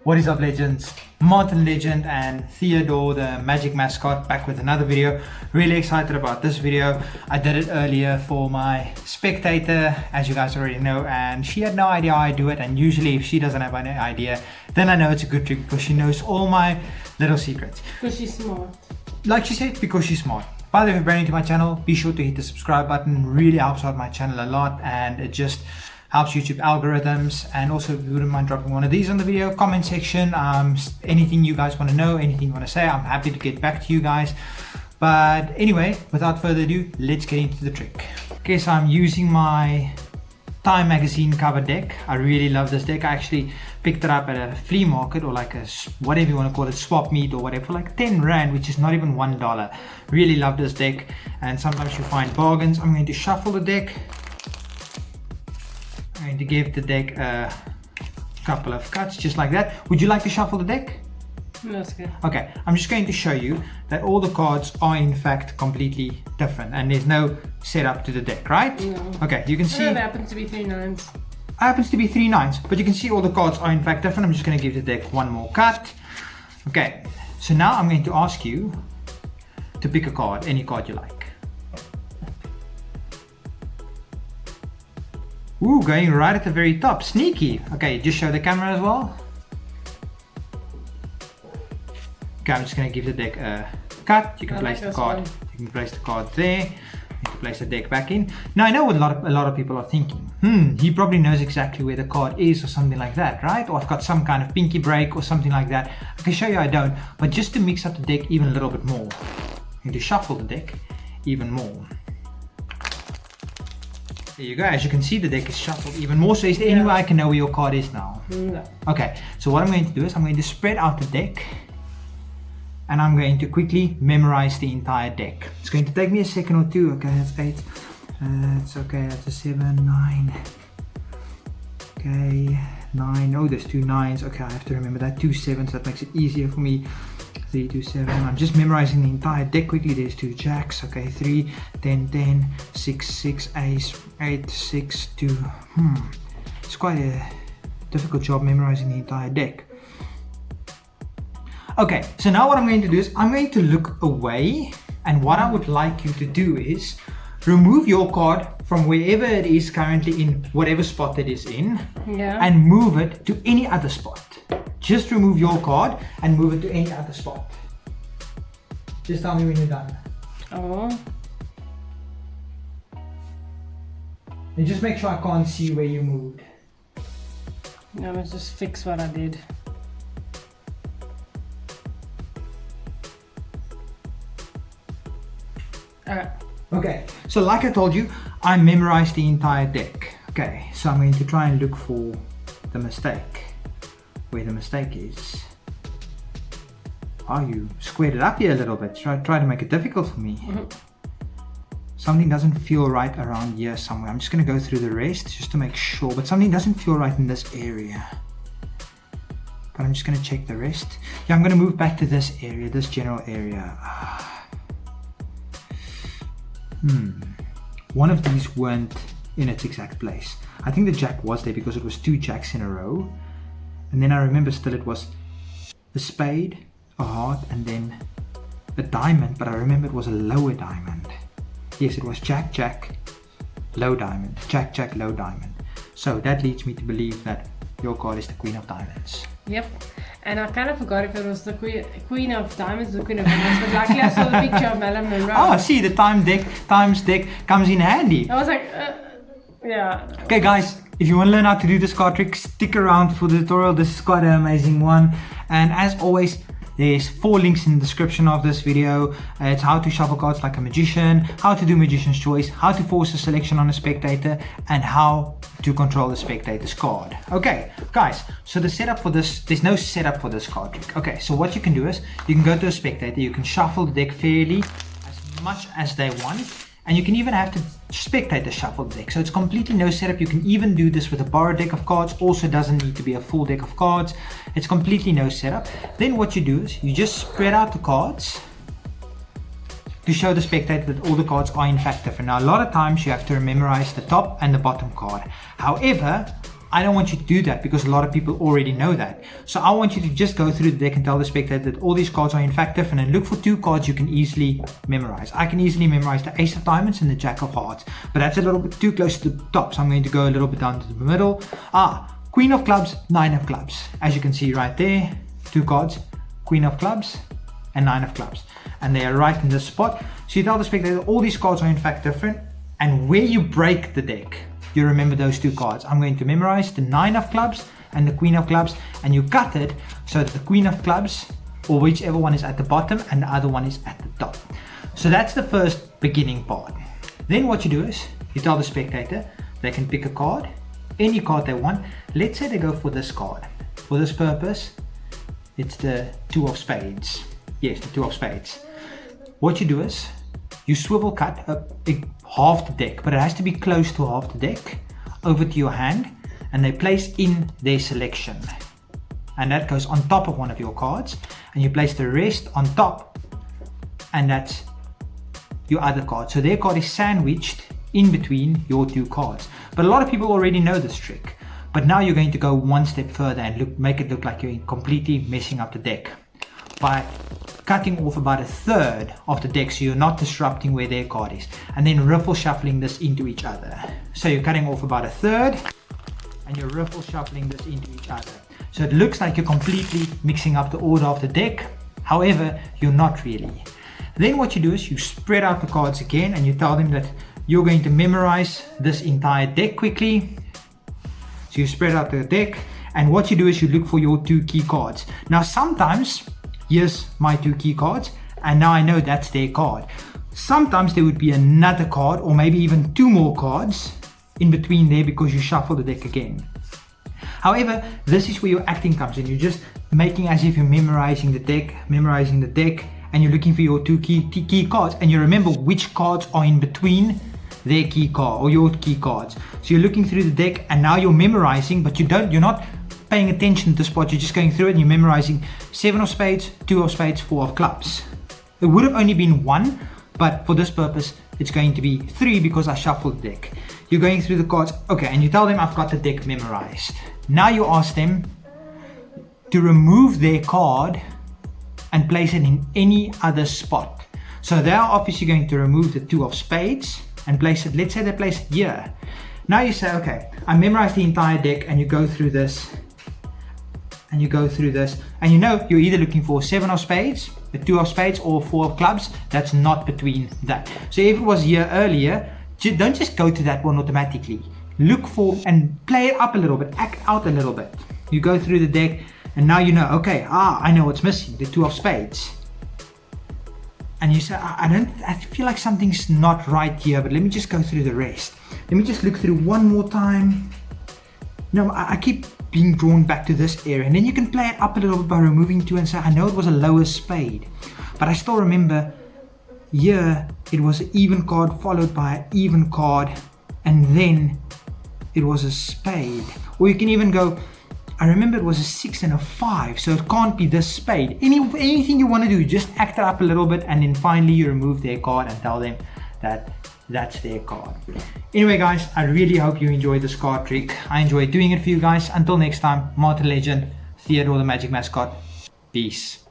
What is up, legends? Martin Legend and Theodore the Magic Mascot back with another video. Really excited about this video. I did it earlier for my spectator, as you guys already know, and she had no idea how I do it. And usually if she doesn't have any idea, then I know it's a good trick because she knows all my little secrets. Because she's smart. Like she said, because she's smart. By the way, if you're brand new to my channel, be sure to hit the subscribe button. It really helps out my channel a lot, and it just helps YouTube algorithms. And also, if you wouldn't mind dropping one of these on the video comment section, anything you guys want to know, anything you want to say, I'm happy to get back to you guys. But anyway, without further ado, let's get into the trick. Okay, so I'm using my Time magazine cover deck. I really love this deck. I actually picked it up at a flea market, or like a whatever you want to call it, swap meet or whatever, for like 10 rand, which is not even $1. Really love this deck, and sometimes you find bargains. I'm going to shuffle the deck. I'm going to give the deck a couple of cuts just like that. Would you like to shuffle the deck? No, that's good. Okay, I'm just going to show you that all the cards are in fact completely different, and there's no setup to the deck, right? No. Okay, you can see It happens to be 3 nines. happens to be 3 nines, but you can see all the cards are in fact different. I'm just going to give the deck one more cut. Okay, so now I'm going to ask you to pick a card, any card you like. Ooh, going right at the very top, sneaky. Okay, just show the camera as well. Okay, I'm just going to give the deck a cut. You can place the card. You can place the card there. You can place the deck back in. Now I know what a lot of people are thinking. He probably knows exactly where the card is or something like that, right? Or I've got some kind of pinky break or something like that. I can show you I don't, but just to mix up the deck even a little bit more, I'm going to shuffle the deck even more. There you go. As you can see, the deck is shuffled even more. So is there any way I can know where your card is now? No. Okay, so what I'm going to do is I'm going to spread out the deck, and I'm going to quickly memorize the entire deck. It's going to take me a second or two. Okay, that's 8. It's okay, that's a 7, 9. Okay, 9. Oh, there's 2 9s. Okay, I have to remember that. 2 7s, that makes it easier for me. 3, 2, 7. I'm just memorizing the entire deck quickly. There's 2 jacks. Okay, 3, 10, 10, 6, 6, ace, 8, 6, 2. It's quite a difficult job memorizing the entire deck. Okay, so now what I'm going to do is I'm going to look away, and what I would like you to do is remove your card from wherever it is currently in whatever spot it is in, and move it to any other spot. Just remove your card and move it to any other spot. Just tell me when you're done. Oh. And just make sure I can't see where you moved. Now let's just fix what I did. Alright. Okay, so like I told you, I memorized the entire deck. Okay, so I'm going to try and look for the mistake. Where the mistake is. Oh, you squared it up here a little bit. Try to make it difficult for me. Something doesn't feel right around here somewhere. I'm just going to go through the rest just to make sure, but something doesn't feel right in this area. But I'm just going to check the rest. Yeah, I'm going to move back to this area, this general area. One of these weren't in its exact place. I think the jack was there because it was 2 jacks in a row. And then I remember still it was a spade, a heart, and then a diamond, but I remember it was a lower diamond. Yes, it was jack, jack, low diamond, jack, jack, low diamond. So that leads me to believe that your card is the Queen of Diamonds. Yep. And I kind of forgot if it was the Queen of Diamonds or the Queen of Diamonds, but luckily I saw the picture of Marilyn Monroe. Oh, see, the Times deck comes in handy. I was like, yeah. Okay guys, if you want to learn how to do this card trick, stick around for the tutorial. This is quite an amazing one. And as always, there's 4 links in the description of this video. It's how to shuffle cards like a magician, how to do magician's choice, how to force a selection on a spectator, and how to control the spectator's card. Okay guys, so the setup for this, there's no setup for this card trick. Okay, so what you can do is you can go to a spectator, you can shuffle the deck fairly as much as they want, and you can even have the spectator shuffle the deck. So it's completely no setup. You can even do this with a borrowed deck of cards. Also doesn't need to be a full deck of cards. It's completely no setup. Then what you do is you just spread out the cards to show the spectator that all the cards are in fact different. Now a lot of times you have to memorize the top and the bottom card. However, I don't want you to do that because a lot of people already know that. So I want you to just go through the deck and tell the spectator that all these cards are in fact different, and look for 2 cards you can easily memorize. I can easily memorize the Ace of Diamonds and the Jack of Hearts, but that's a little bit too close to the top, so I'm going to go a little bit down to the middle. Queen of Clubs, 9 of Clubs. As you can see right there, 2 cards, Queen of Clubs and 9 of Clubs, and they are right in this spot. So you tell the spectator all these cards are in fact different, and where you break the deck, you remember those 2 cards. I'm going to memorize the 9 of Clubs and the Queen of Clubs, and you cut it so that the Queen of Clubs, or whichever one is at the bottom and the other one is at the top. So that's the first beginning part. Then what you do is you tell the spectator they can pick a card, any card they want. Let's say they go for this card. For this purpose, it's the 2 of Spades. Yes, the 2 of Spades. What you do is you swivel cut half the deck, but it has to be close to half the deck, over to your hand, and they place in their selection. And that goes on top of one of your cards, and you place the rest on top, and that's your other card. So their card is sandwiched in between your 2 cards. But a lot of people already know this trick. But now you're going to go one step further and make it look like you're completely messing up the deck by cutting off about 1/3 of the deck, so you're not disrupting where their card is, and then riffle shuffling this into each other. So you're cutting off about 1/3 and you're riffle shuffling this into each other. So it looks like you're completely mixing up the order of the deck. However, you're not really. Then what you do is you spread out the cards again, and you tell them that you're going to memorize this entire deck quickly. So you spread out the deck, and what you do is you look for your 2 key cards. Now sometimes, here's my 2 key cards, and now I know that's their card. Sometimes there would be another card, or maybe even 2 more cards in between there, because you shuffle the deck again. However, this is where your acting comes in. You're just making as if you're memorizing the deck, and you're looking for your 2 key cards, and you remember which cards are in between their key card or your key cards. So you're looking through the deck, and now you're memorizing, but you're not paying attention to the spot. You're just going through it and you're memorizing 7 of Spades, 2 of Spades, 4 of Clubs. It would have only been 1, but for this purpose it's going to be 3 because I shuffled the deck. You're going through the cards, okay, and you tell them I've got the deck memorized. Now you ask them to remove their card and place it in any other spot. So they are obviously going to remove the 2 of Spades and place it, let's say they place it here. Now you say, okay, I memorized the entire deck, and you go through this, and you go through this, and you know you're either looking for 7 of Spades, a 2 of Spades, or 4 of Clubs. That's not between that. So if it was here earlier, don't just go to that one automatically. Look for and play it up a little bit, act out a little bit. You go through the deck, and now you know, okay, I know what's missing, the 2 of Spades. And you say, I feel like something's not right here, but let me just go through the rest. Let me just look through one more time. No, I keep being drawn back to this area, and then you can play it up a little bit by removing 2 and say, I know it was a lower spade, but I still remember here it was an even card followed by an even card, and then it was a spade. Or you can even go, I remember it was a 6 and a 5, so it can't be this spade. Anything you want to do, just act it up a little bit, and then finally you remove their card and tell them that that's their card. Anyway guys, I really hope you enjoyed this card trick. I enjoyed doing it for you guys. Until next time, Martin Legend, Theodore the Magic Mascot. Peace.